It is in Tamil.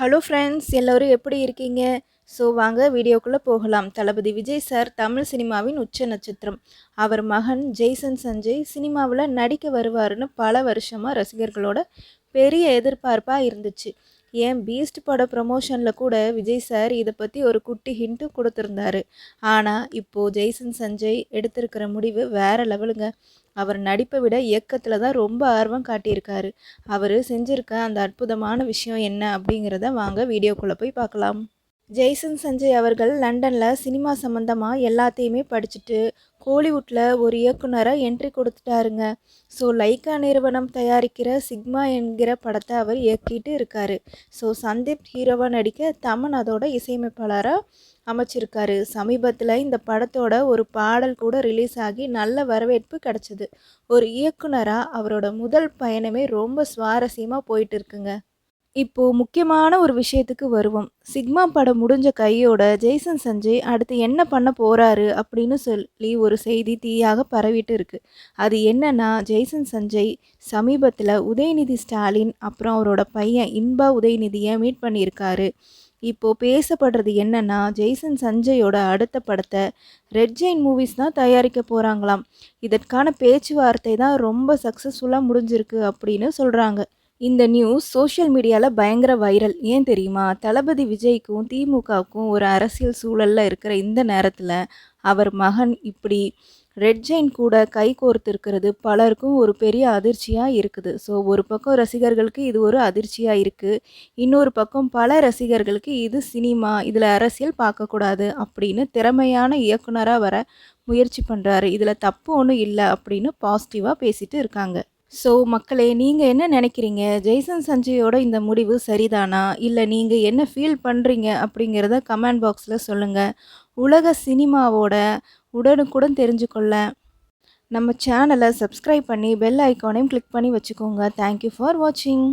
ஹலோ ஃப்ரெண்ட்ஸ், எல்லோரும் எப்படி இருக்கீங்க? வாங்க வீடியோக்குள்ள போகலாம். தளபதி விஜய் சார் தமிழ் சினிமாவின் உச்ச நட்சத்திரம். அவர் மகன் ஜெய்சன் சஞ்சய் சினிமாவுல நடிக்க வருவாருன்னு பல வருஷமா ரசிகர்களோட பெரிய எதிர்பார்ப்பா இருந்துச்சு. ஏன் பீஸ்ட் பட ப்ரமோஷன்ல கூட விஜய் சார் இத பத்தி ஒரு குட்டி ஹிண்ட்டும் குடுத்திருந்தாரு. ஆனா, இப்போ ஜெய்சன் சஞ்சய் எடுத்திருக்கிற முடிவு வேற லெவலுங்க. அவர் நடிப்பை விட இயக்கத்துல தான் ரொம்ப ஆர்வம் காட்டியிருக்காரு. அவரு செஞ்சிருக்க அந்த அற்புதமான விஷயம் என்ன அப்படிங்கிறத வாங்க வீடியோக்குள்ள போய் பார்க்கலாம். ஜெய்சன் சஞ்சய் அவர்கள் லண்டன்ல சினிமா சம்பந்தமா எல்லாத்தையுமே படிச்சுட்டு கோலிவுட்ல ஒரு இயக்குனரா என்ட்ரி கொடுத்துட்டாருங்க. லைக்கா நிறுவனம் தயாரிக்கிற சிக்மா என்கிற படத்தை அவர் இயக்கிட்டு இருக்காரு. சந்தீப் ஹீரோவா நடிக்க தமன் அதோட இசையமைப்பாளரா அமைச்சிருக்காரு. சமீபத்தில் இந்த படத்தோட ஒரு பாடல் கூட ரிலீஸ் ஆகி நல்ல வரவேற்பு கிடைச்சது. ஒரு இயக்குனரா அவரோட முதல் பயணமே ரொம்ப சுவாரஸ்யமா போயிட்டு இருக்குங்க. இப்போ முக்கியமான ஒரு விஷயத்துக்கு வருவோம். சிக்மா படம் முடிஞ்ச கையோட ஜெய்சன் சஞ்சய் அடுத்து என்ன பண்ண போறாரு அப்படின்னு சொல்லி ஒரு செய்தி தீயாக பரவிட்டு இருக்கு. அது என்னன்னா, ஜெய்சன் சஞ்சய் சமீபத்தில் உதயநிதி ஸ்டாலின் அப்புறம் அவரோட பையன் இன்பா உதயநிதியை மீட் பண்ணியிருக்காரு. இப்போ பேசப்படுறது என்னன்னா, ஜெய்சன் சஞ்சயோட அடுத்த படத்தை ரெட் ஜெயின் மூவிஸ் தான் தயாரிக்க போறாங்களாம். இதற்கான பேச்சுவார்த்தை தான் ரொம்ப சக்ஸஸ்ஃபுல்லாக முடிஞ்சிருக்கு அப்படின்னு சொல்றாங்க. இந்த நியூஸ் சோஷியல் மீடியாவில் பயங்கர வைரல். ஏன் தெரியுமா? தளபதி விஜய்க்கும் திமுகவுக்கும் ஒரு அரசியல் சூழலில் இருக்கிற இந்த நேரத்தில் அவர் மகன் இப்படி ரெட் ஜெயின் கூட கை கோர்த்துருக்கிறது பலருக்கும் ஒரு பெரிய அதிர்ச்சியாக இருக்குது. ஒரு பக்கம் ரசிகர்களுக்கு இது ஒரு அதிர்ச்சியாக இருக்குது. இன்னொரு பக்கம் பல ரசிகர்களுக்கு இது சினிமா, இதில் அரசியல் பார்க்கக்கூடாது அப்படின்னு திறமையான இயக்குனராக வர முயற்சி பண்ணுறாரு. இதில் தப்பு ஒன்றும் இல்லை அப்படின்னு பாசிட்டிவாக பேசிட்டு இருக்காங்க. மக்களே, நீங்கள் என்ன நினைக்கிறீங்க? ஜெய்சன் சஞ்சயோட இந்த முடிவு சரிதானா? இல்லை நீங்கள் என்ன ஃபீல் பண்ணுறீங்க அப்படிங்கிறத கமெண்ட் பாக்ஸில் சொல்லுங்கள். உலக சினிமாவோட உடனுக்குடன் தெரிஞ்சுக்கொள்ள நம்ம சேனலை சப்ஸ்கிரைப் பண்ணி பெல் ஐக்கானையும் கிளிக் பண்ணி வச்சுக்கோங்க. தேங்க்யூ ஃபார் வாட்சிங்.